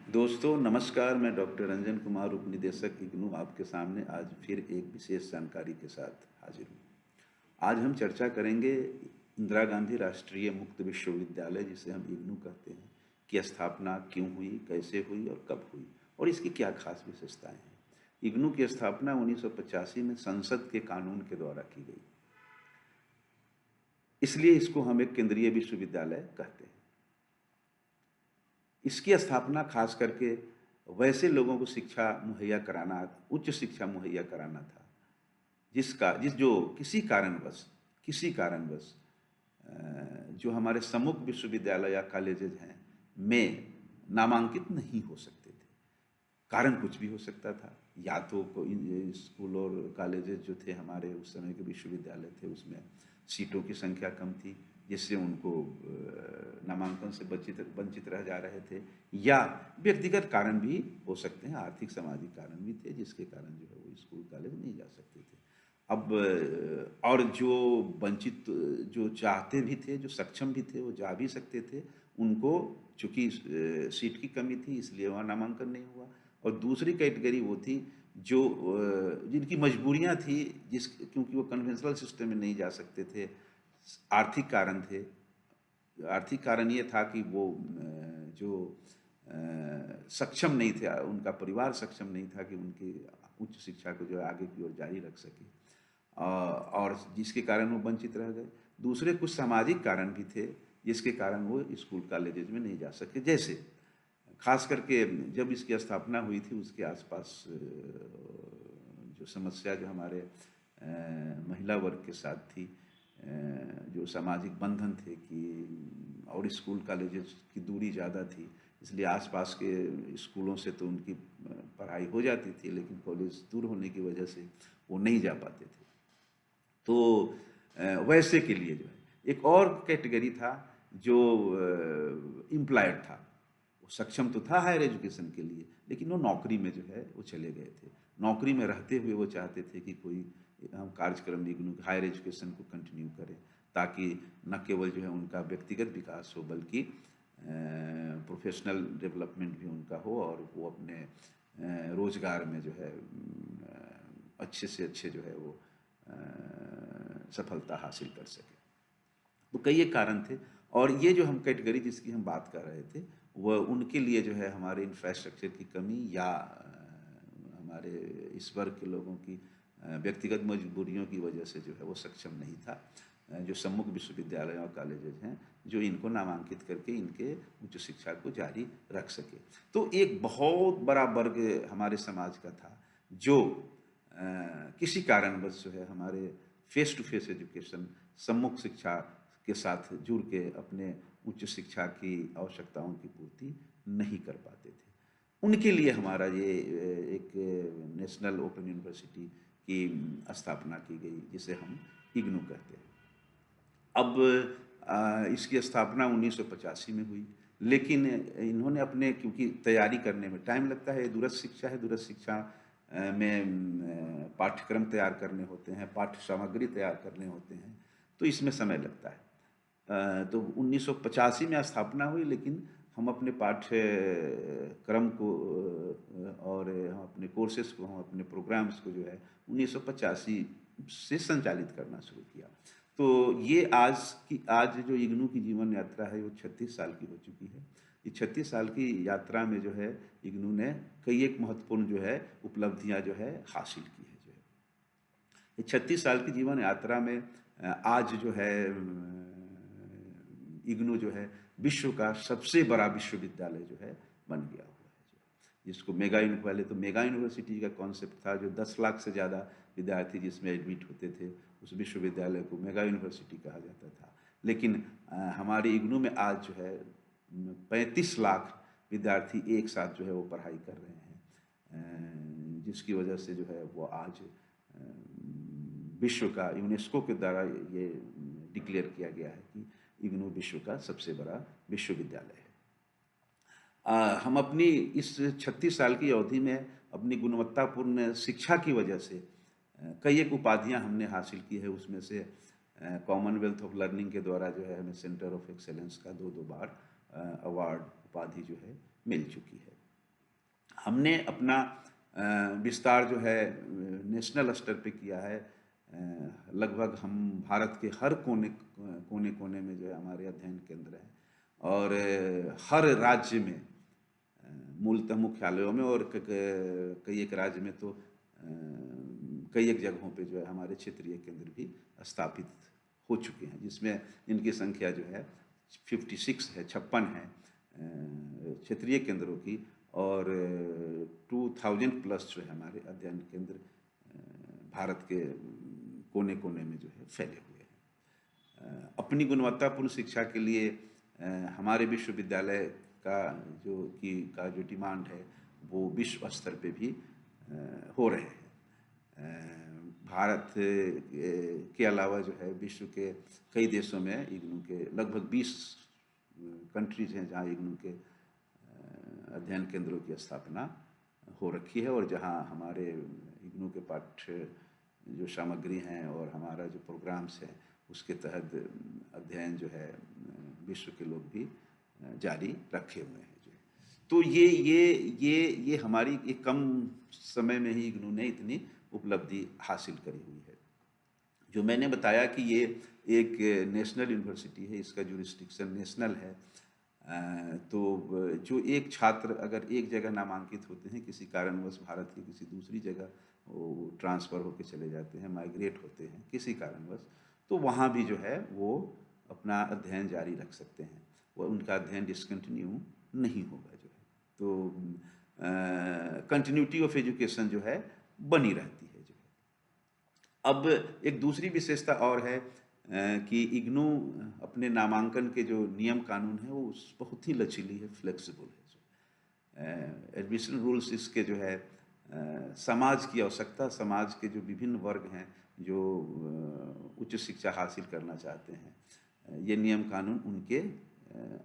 दोस्तों नमस्कार। मैं डॉक्टर रंजन कुमार, उपनिदेशक इग्नू, आपके सामने आज फिर एक विशेष जानकारी के साथ हाजिर हूँ। आज हम चर्चा करेंगे इंदिरा गांधी राष्ट्रीय मुक्त विश्वविद्यालय, जिसे हम इग्नू कहते हैं, की स्थापना क्यों हुई, कैसे हुई और कब हुई, और इसकी क्या खास विशेषताएं हैं। इग्नू की स्थापना 1985 में संसद के कानून के द्वारा की गई, इसलिए इसको हम एक केंद्रीय विश्वविद्यालय कहते हैं। इसकी स्थापना खास करके वैसे लोगों को शिक्षा मुहैया कराना, उच्च शिक्षा मुहैया कराना था जिस जो किसी कारणवश जो हमारे सम्मुख विश्वविद्यालय या कॉलेजेज हैं में नामांकित नहीं हो सकते थे। कारण कुछ भी हो सकता था, या तो स्कूल और कॉलेजेस जो थे हमारे उस समय के विश्वविद्यालय थे, उसमें सीटों की संख्या कम थी, जिससे उनको नामांकन से वंचित रह जा रहे थे, या व्यक्तिगत कारण भी हो सकते हैं, आर्थिक सामाजिक कारण भी थे, जिसके कारण जो है वो स्कूल कॉलेज नहीं जा सकते थे। अब और जो वंचित, जो चाहते भी थे, जो सक्षम भी थे, वो जा भी सकते थे। उनको चूंकि सीट की कमी थी, इसलिए वहाँ नामांकन नहीं हुआ। और दूसरी कैटेगरी वो थी जो जिनकी मजबूरियां थी, क्योंकि वो कन्वेंशनल सिस्टम में नहीं जा सकते थे, आर्थिक कारण थे। आर्थिक कारण ये था कि वो जो सक्षम नहीं थे, उनका परिवार सक्षम नहीं था कि उनकी उच्च शिक्षा को जो है आगे की ओर जारी रख सके, और जिसके कारण वो वंचित रह गए। दूसरे कुछ सामाजिक कारण भी थे, जिसके कारण वो स्कूल कॉलेजेस में नहीं जा सके। जैसे खास करके जब इसकी स्थापना हुई थी, उसके आसपास जो समस्या जो हमारे महिला वर्ग के साथ थी, जो सामाजिक बंधन थे कि, और स्कूल कॉलेजेस की दूरी ज़्यादा थी, इसलिए आसपास के स्कूलों से तो उनकी पढ़ाई हो जाती थी, लेकिन कॉलेज दूर होने की वजह से वो नहीं जा पाते थे। तो वैसे के लिए जो है एक और कैटेगरी था, जो एम्प्लॉयड था। वो सक्षम तो था हायर एजुकेशन के लिए, लेकिन वो नौकरी में जो है वो चले गए थे। नौकरी में रहते हुए वो चाहते थे कि कोई हम कार्यक्रम इग्नू हायर एजुकेशन को कंटिन्यू करें, ताकि न केवल जो है उनका व्यक्तिगत विकास हो, बल्कि प्रोफेशनल डेवलपमेंट भी उनका हो, और वो अपने रोजगार में जो है अच्छे से अच्छे जो है वो सफलता हासिल कर सके। तो कई एक कारण थे, और ये जो हम कैटेगरी जिसकी हम बात कर रहे थे, वह उनके लिए जो है हमारे इंफ्रास्ट्रक्चर की कमी, या हमारे इस वर्ग के लोगों की व्यक्तिगत मजबूरियों की वजह से जो है वो सक्षम नहीं था, जो सम्मुख विश्वविद्यालय और कॉलेजेस हैं, जो इनको नामांकित करके इनके उच्च शिक्षा को जारी रख सके। तो एक बहुत बड़ा वर्ग हमारे समाज का था, जो किसी कारणवश जो है हमारे फेस टू फेस एजुकेशन, सम्मुख शिक्षा के साथ जुड़ के अपने उच्च शिक्षा की आवश्यकताओं की पूर्ति नहीं कर पाते थे। उनके लिए हमारा ये एक नेशनल ओपन यूनिवर्सिटी की स्थापना की गई, जिसे हम इग्नू कहते हैं। अब इसकी स्थापना 1985 में हुई, लेकिन इन्होंने अपने, क्योंकि तैयारी करने में टाइम लगता है, दूरस्थ शिक्षा है, दूरस्थ शिक्षा में पाठ्यक्रम तैयार करने होते हैं, पाठ्य सामग्री तैयार करने होते हैं, तो इसमें समय लगता है। तो 1985 में स्थापना हुई, लेकिन हम अपने पाठ्यक्रम को और हम अपने कोर्सेज को, हम अपने प्रोग्राम्स को जो है 1985 से संचालित करना शुरू किया। तो ये आज जो इग्नू की जीवन यात्रा है, वो 36 साल की हो चुकी है। ये 36 साल की यात्रा में जो है इग्नू ने कई एक महत्वपूर्ण जो है उपलब्धियां जो है हासिल की है। जो है ये 36 साल की जीवन यात्रा में आज जो है इग्नू जो है विश्व का सबसे बड़ा विश्वविद्यालय जो है बन गया हुआ है। जिसको पहले तो मेगा यूनिवर्सिटी का कॉन्सेप्ट था, जो 10 लाख से ज़्यादा विद्यार्थी जिसमें एडमिट होते थे, उस विश्वविद्यालय को मेगा यूनिवर्सिटी कहा जाता था। लेकिन हमारे इग्नू में आज जो है 35 लाख विद्यार्थी एक साथ जो है वो पढ़ाई कर रहे हैं, जिसकी वजह से जो है वो आज विश्व का यूनेस्को के द्वारा ये डिक्लेयर किया गया है कि इग्नू विश्व का सबसे बड़ा विश्वविद्यालय है। हम अपनी इस 36 साल की अवधि में अपनी गुणवत्तापूर्ण शिक्षा की वजह से कई एक उपाधियां हमने हासिल की है। उसमें से कॉमनवेल्थ ऑफ लर्निंग के द्वारा जो है हमें सेंटर ऑफ एक्सेलेंस का दो बार अवार्ड उपाधि जो है मिल चुकी है। हमने अपना विस्तार जो है नेशनल स्तर पे किया है। लगभग हम भारत के हर कोने कोने में जो है हमारे अध्ययन केंद्र हैं, और हर राज्य में, मूलतः मुख्यालयों में, और कई एक राज्य में तो कई एक जगहों पे जो है हमारे क्षेत्रीय केंद्र भी स्थापित हो चुके हैं, जिसमें इनकी संख्या जो है 56 है, 56 है क्षेत्रीय केंद्रों की, और 2000 प्लस जो है हमारे अध्ययन केंद्र भारत के कोने कोने में जो है फैले हुए हैं। अपनी गुणवत्तापूर्ण शिक्षा के लिए हमारे विश्वविद्यालय का जो डिमांड है वो विश्व स्तर पे भी हो रहे हैं। भारत के अलावा जो है विश्व के कई देशों में इग्नू के लगभग 20 कंट्रीज हैं जहाँ इग्नू के अध्ययन केंद्रों की स्थापना हो रखी है, और जहाँ हमारे इग्नू के पाठ्य जो सामग्री हैं और हमारा जो प्रोग्राम्स हैं उसके तहत अध्ययन जो है विश्व के लोग भी जारी रखे हुए हैं। जो तो ये हमारी एक कम समय में ही इग्नू ने इतनी उपलब्धि हासिल करी हुई है। जो मैंने बताया कि ये एक नेशनल यूनिवर्सिटी है, इसका जुरिस्डिक्शन नेशनल है, तो जो एक छात्र अगर एक जगह नामांकित होते हैं, किसी कारणवश भारत की किसी दूसरी जगह वो ट्रांसफ़र होकर चले जाते हैं, माइग्रेट होते हैं किसी कारणवश, तो वहाँ भी जो है वो अपना अध्ययन जारी रख सकते हैं, वो उनका अध्ययन डिसकंटिन्यू नहीं होगा जो है। तो कंटिन्यूटी ऑफ एजुकेशन जो है बनी रहती है जो है। अब एक दूसरी विशेषता और है कि इग्नू अपने नामांकन के जो नियम कानून है वो बहुत ही लचीली है, फ्लेक्सिबल है। जो एडमिशन रूल्स इसके जो है समाज की आवश्यकता, समाज के जो विभिन्न वर्ग हैं जो उच्च शिक्षा हासिल करना चाहते हैं, ये नियम कानून उनके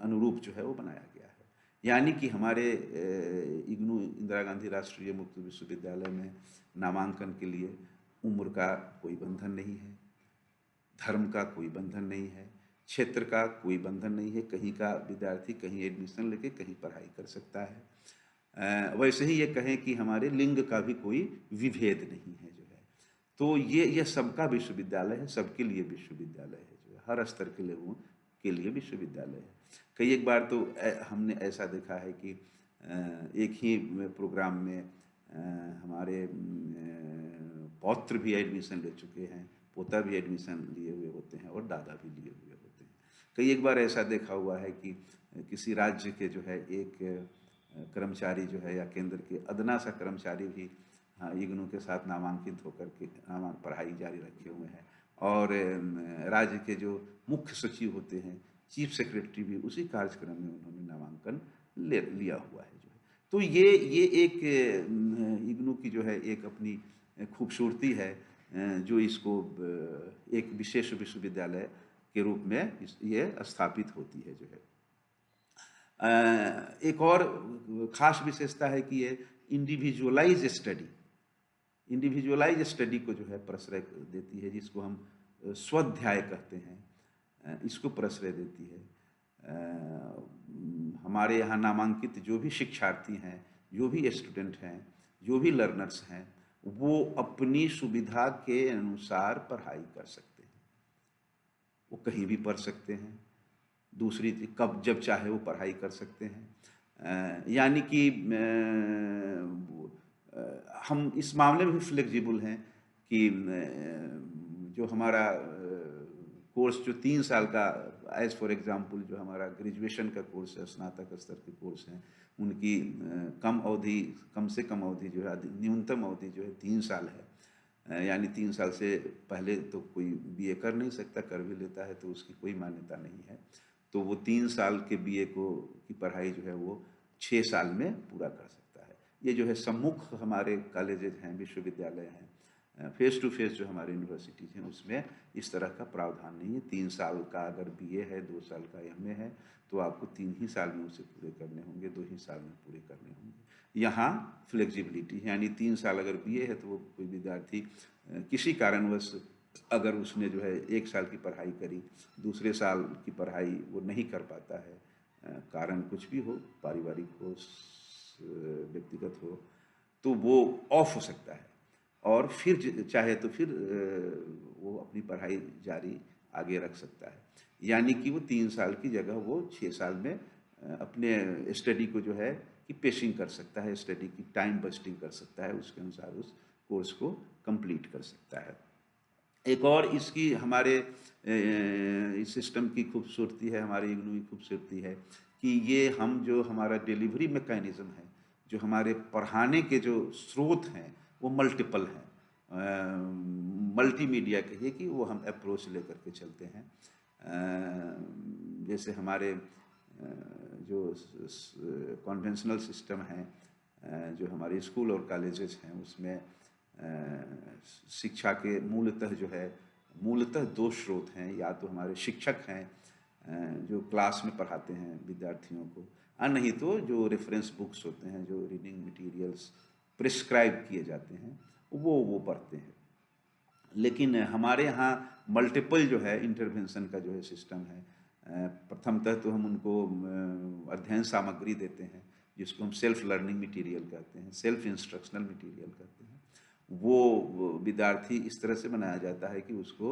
अनुरूप जो है वो बनाया गया है। यानी कि हमारे इग्नू इंदिरा गांधी राष्ट्रीय मुक्त विश्वविद्यालय में नामांकन के लिए उम्र का कोई बंधन नहीं है, धर्म का कोई बंधन नहीं है, क्षेत्र का कोई बंधन नहीं है। कहीं का विद्यार्थी कहीं एडमिशन लेके कहीं पढ़ाई कर सकता है। वैसे ही ये कहें कि हमारे लिंग का भी कोई विभेद नहीं है जो है। तो ये सबका विश्वविद्यालय है, सबके लिए विश्वविद्यालय है जो है, हर स्तर के लोगों के लिए विश्वविद्यालय है। कई एक बार तो हमने ऐसा देखा है कि एक ही प्रोग्राम में हमारे पौत्र भी एडमिशन ले चुके हैं, पोता भी एडमिशन लिए हुए होते हैं, और दादा भी लिए हुए होते हैं। कई एक बार ऐसा देखा हुआ है कि किसी राज्य के जो है एक कर्मचारी जो है या केंद्र के अदना सा कर्मचारी भी इग्नू के साथ नामांकित होकर के पढ़ाई जारी रखे हुए हैं, और राज्य के जो मुख्य सचिव होते हैं, चीफ सेक्रेटरी भी उसी कार्यक्रम में उन्होंने नामांकन लिया हुआ है जो है। तो ये एक इग्नू की जो है एक अपनी खूबसूरती है, जो इसको एक विशेष विश्वविद्यालय के रूप में ये स्थापित होती है जो है। एक और खास विशेषता है कि ये इंडिविजुअलाइज स्टडी को जो है प्रश्रय देती है, जिसको हम स्वाध्याय कहते हैं, इसको प्रश्रय देती है। हमारे यहाँ नामांकित जो भी शिक्षार्थी हैं, जो भी स्टूडेंट हैं, जो भी लर्नर्स हैं, वो अपनी सुविधा के अनुसार पढ़ाई कर सकते हैं। वो कहीं भी पढ़ सकते हैं, दूसरी कब जब चाहे वो पढ़ाई कर सकते हैं। यानी कि हम इस मामले में भी फ्लेक्सिबल हैं कि जो हमारा कोर्स जो 3 साल का, एज फॉर एग्जांपल जो हमारा ग्रेजुएशन का कोर्स है, स्नातक स्तर के कोर्स हैं, उनकी कम से कम अवधि जो है, न्यूनतम अवधि जो है 3 साल है। यानी 3 साल से पहले तो कोई बीए कर नहीं सकता, कर भी लेता है तो उसकी कोई मान्यता नहीं है। तो वो 3 साल के बीए की पढ़ाई जो है वो 6 साल में पूरा कर सकता है। ये जो है सम्मुख हमारे कॉलेजेज हैं, विश्वविद्यालय हैं, फेस टू फेस जो हमारे यूनिवर्सिटीज़ हैं, उसमें इस तरह का प्रावधान नहीं है। 3 साल का अगर बीए है, 2 साल का एमए है, तो आपको 3 ही साल में उसे पूरे करने होंगे, 2 ही साल में पूरे करने होंगे। यहाँ फ्लेक्सिबिलिटी है, यानी 3 साल अगर बीए है तो वो कोई विद्यार्थी किसी कारणवश अगर उसने जो है 1 साल की पढ़ाई करी, दूसरे साल की पढ़ाई वो नहीं कर पाता है, कारण कुछ भी हो, पारिवारिक हो, व्यक्तिगत हो, तो वो ऑफ हो सकता है और फिर चाहे तो फिर वो अपनी पढ़ाई जारी आगे रख सकता है। यानी कि वो 3 साल की जगह वो 6 साल में अपने स्टडी को जो है कि पेशिंग कर सकता है, स्टडी की टाइम बस्टिंग कर सकता है, उसके अनुसार उस कोर्स को कंप्लीट कर सकता है। एक और इसकी हमारे इस सिस्टम की खूबसूरती है, हमारे इग्नू की खूबसूरती है कि ये हम जो हमारा डिलीवरी मैकेनिज्म है, जो हमारे पढ़ाने के जो स्रोत हैं, वो मल्टीपल हैं। मल्टीमीडिया कहिए कि वो हम अप्रोच लेकर के चलते हैं। जैसे हमारे जो कन्वेंशनल सिस्टम है, जो हमारे स्कूल और कॉलेजेस हैं, उसमें शिक्षा के मूलतः दो स्रोत हैं। या तो हमारे शिक्षक हैं जो क्लास में पढ़ाते हैं विद्यार्थियों को, और नहीं तो जो रेफरेंस बुक्स होते हैं, जो रीडिंग मटेरियल्स प्रिस्क्राइब किए जाते हैं, वो पढ़ते हैं। लेकिन हमारे यहाँ मल्टीपल जो है इंटरवेंशन का जो है सिस्टम है। प्रथमतः तो हम उनको अध्ययन सामग्री देते हैं, जिसको हम सेल्फ लर्निंग मटेरियल कहते हैं, सेल्फ इंस्ट्रक्शनल मटेरियल कहते हैं। वो विद्यार्थी इस तरह से बनाया जाता है कि उसको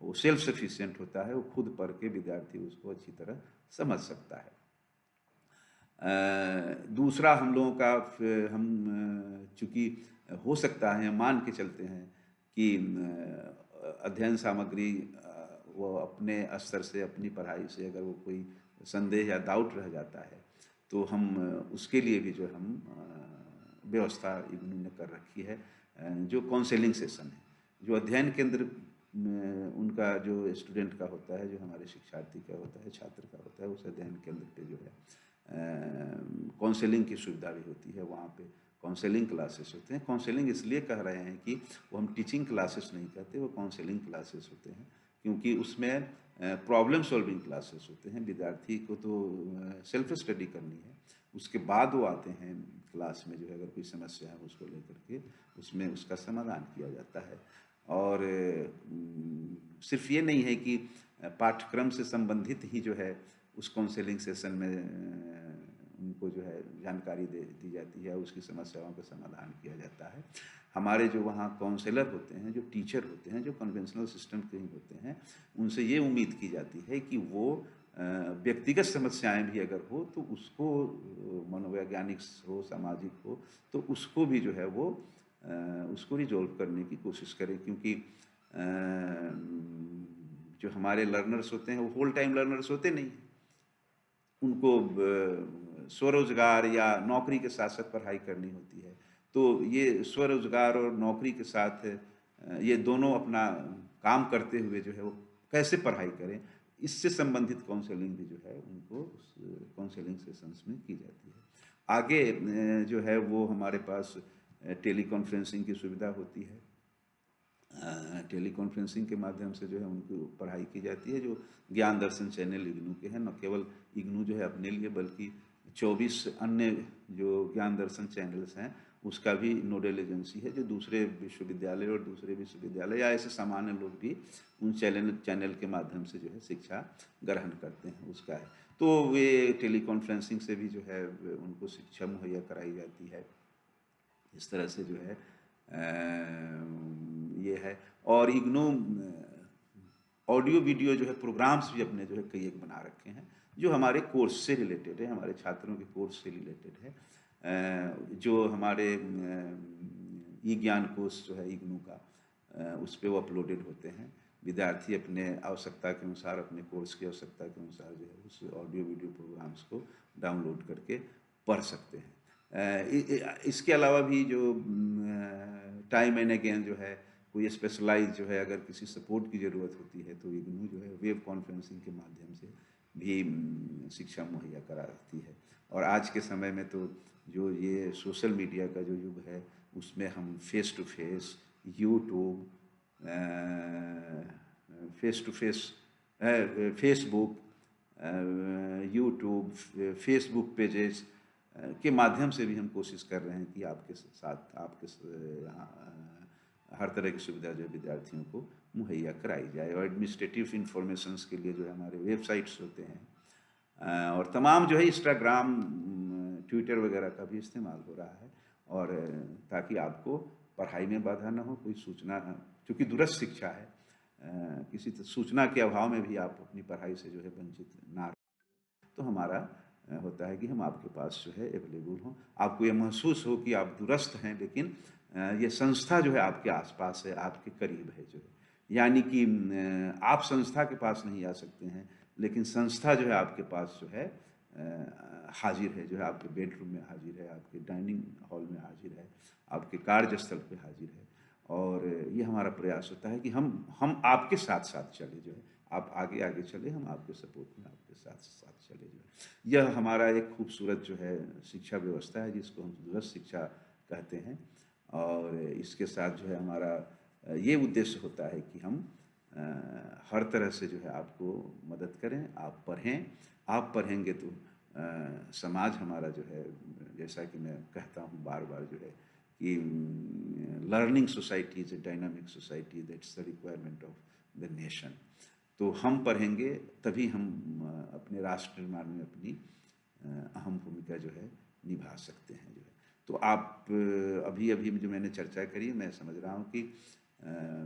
वो सेल्फ सफिशिएंट होता है, वो खुद पढ़ के विद्यार्थी उसको अच्छी तरह समझ सकता है। दूसरा हम लोगों का हम चूँकि हो सकता है, मान के चलते हैं कि अध्ययन सामग्री वो अपने स्तर से, अपनी पढ़ाई से अगर वो कोई संदेह या डाउट रह जाता है, तो हम उसके लिए भी जो हम व्यवस्था इग्नू ने कर रखी है। जो काउंसलिंग सेशन है, जो अध्ययन केंद्र उनका जो स्टूडेंट का होता है, जो हमारे शिक्षार्थी का होता है, छात्र का होता है, उस अध्ययन केंद्र पे जो है काउंसलिंग की सुविधा भी होती है। वहाँ पे काउंसलिंग क्लासेस होते हैं। काउंसलिंग इसलिए कह रहे हैं कि वो हम टीचिंग क्लासेस नहीं कहते, वो काउंसलिंग क्लासेस होते हैं, क्योंकि उसमें प्रॉब्लम सॉल्विंग क्लासेस होते हैं। विद्यार्थी को तो सेल्फ स्टडी करनी है, उसके बाद वो आते हैं क्लास में, जो है अगर कोई समस्या है उसको लेकर के उसमें उसका समाधान किया जाता है। और सिर्फ ये नहीं है कि पाठ्यक्रम से संबंधित ही जो है उस काउंसलिंग सेशन में उनको जो है जानकारी दी जाती है, उसकी समस्याओं का समाधान किया जाता है। हमारे जो वहाँ काउंसलर होते हैं, जो टीचर होते हैं, जो कन्वेंशनल सिस्टम के ही होते हैं, उनसे ये उम्मीद की जाती है कि वो व्यक्तिगत समस्याएं भी अगर हो तो उसको, मनोवैज्ञानिक हो, सामाजिक हो, तो उसको भी जो है वो उसको रिजॉल्व करने की कोशिश करें। क्योंकि जो हमारे लर्नर्स होते हैं वो होल टाइम लर्नर्स होते नहीं, उनको स्वरोजगार या नौकरी के साथ साथ पढ़ाई करनी होती है। तो ये स्वरोजगार और नौकरी के साथ ये दोनों अपना काम करते हुए जो है वो कैसे पढ़ाई करें, इससे संबंधित काउंसलिंग भी जो है उनको उस काउंसलिंग सेशंस में की जाती है। आगे जो है वो हमारे पास टेली कॉन्फ्रेंसिंग की सुविधा होती है। टेली कॉन्फ्रेंसिंग के माध्यम से जो है उनकी पढ़ाई की जाती है, जो ज्ञान दर्शन चैनल इग्नू के हैं। न केवल इग्नू जो है अपने लिए, बल्कि 24 अन्य जो ज्ञान दर्शन चैनल्स हैं उसका भी नोडल एजेंसी है, जो दूसरे विश्वविद्यालय और दूसरे विश्वविद्यालय या ऐसे सामान्य लोग भी उन चैनल के माध्यम से जो है शिक्षा ग्रहण करते हैं, उसका है। तो वे टेली कॉन्फ्रेंसिंग से भी जो है उनको शिक्षा मुहैया कराई जाती है। इस तरह से जो है ये है। और इग्नू ऑडियो वीडियो जो है प्रोग्राम्स भी अपने जो है कई एक बना रखे हैं, जो हमारे कोर्स से रिलेटेड है, हमारे छात्रों के कोर्स से रिलेटेड है। जो हमारे ई ज्ञान कोर्स जो है इग्नू का, उस पर वो अपलोडेड होते हैं। विद्यार्थी अपने आवश्यकता के अनुसार, अपने कोर्स की आवश्यकता के अनुसार जो है उस ऑडियो वीडियो प्रोग्राम्स को डाउनलोड करके पढ़ सकते हैं। इसके अलावा भी जो टाइम एंड अगेन जो है कोई स्पेशलाइज जो है अगर किसी सपोर्ट की ज़रूरत होती है, तो इग्नू जो है वेब कॉन्फ्रेंसिंग के माध्यम से भी शिक्षा मुहैया कराती है। और आज के समय में तो जो ये सोशल मीडिया का जो युग है, उसमें हम face to face YouTube, face to face Facebook, YouTube, Facebook pages के माध्यम से भी हम कोशिश कर रहे हैं कि आपके साथ आपके हर तरह की सुविधा जो विद्यार्थियों को मुहैया कराई जाए। और एडमिनिस्ट्रेटिव इंफॉर्मेशंस के लिए जो है हमारे वेबसाइट्स होते हैं, और तमाम जो है इंस्टाग्राम, ट्विटर वगैरह का भी इस्तेमाल हो रहा है, और ताकि आपको पढ़ाई में बाधा ना हो, कोई सूचना, चूँकि दूरस्थ शिक्षा है, किसी सूचना के अभाव में भी आप अपनी पढ़ाई से जो है वंचित ना, तो हमारा होता है कि हम आपके पास जो है अवेलेबल हों, आपको ये महसूस हो कि आप दूरस्थ हैं, लेकिन ये संस्था जो है आपके आसपास है, आपके करीब है जो है। यानी कि आप संस्था के पास नहीं आ सकते हैं, लेकिन संस्था जो है आपके पास जो है हाजिर है, जो है आपके बेडरूम में हाजिर है, आपके डाइनिंग हॉल में हाजिर है, आपके कार्यस्थल पे हाजिर है। और ये हमारा प्रयास होता है कि हम आपके साथ-साथ चलें जो है। आप आगे-आगे चलें, हम आपके सपोर्ट में आपके साथ-साथ चलें जो है। यह हमारा एक खूबसूरत जो है शिक्षा व्यवस्था है, जिसको हम दूरस्थ शिक्षा कहते हैं, और इसके साथ जो है हमारा ये उद्देश्य होता है कि हम हर तरह से जो है आपको मदद करें, आप पढ़ें। आप पढ़ेंगे तो समाज हमारा जो है, जैसा कि मैं कहता हूँ बार-बार जो है कि learning society is a dynamic society, that's the requirement of the nation. तो हम पढ़ेंगे तभी हम अपने राष्ट्र निर्माण में अपनी अहम भूमिका जो है निभा सकते हैं जो है। तो आप अभी-अभी जो मैंने चर्चा करी, मैं समझ रहा हूँ कि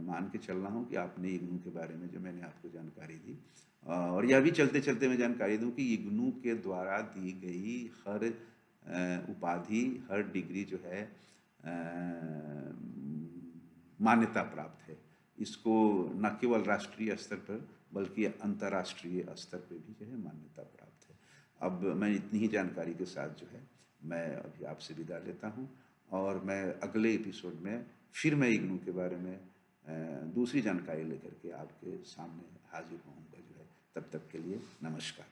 मान के चल रहा हूँ कि आपने इग्नू के बारे में जो मैंने आपको जानकारी दी, और यह भी चलते-चलते मैं जानकारी दूँ कि इग्नू के द्वारा दी गई हर उपाधि, हर डिग्री जो है मान्यता प्राप्त है। इसको न केवल राष्ट्रीय स्तर पर बल्कि अंतर्राष्ट्रीय स्तर पे भी जो है मान्यता प्राप्त है। अब मैं इतनी ही जानकारी के साथ जो है मैं अभी आपसे विदा लेता हूँ, और मैं अगले एपिसोड में फिर मैं इग्नू के बारे में दूसरी जानकारी लेकर के आपके सामने हाजिर होऊंगा जो है। तब तक के लिए नमस्कार।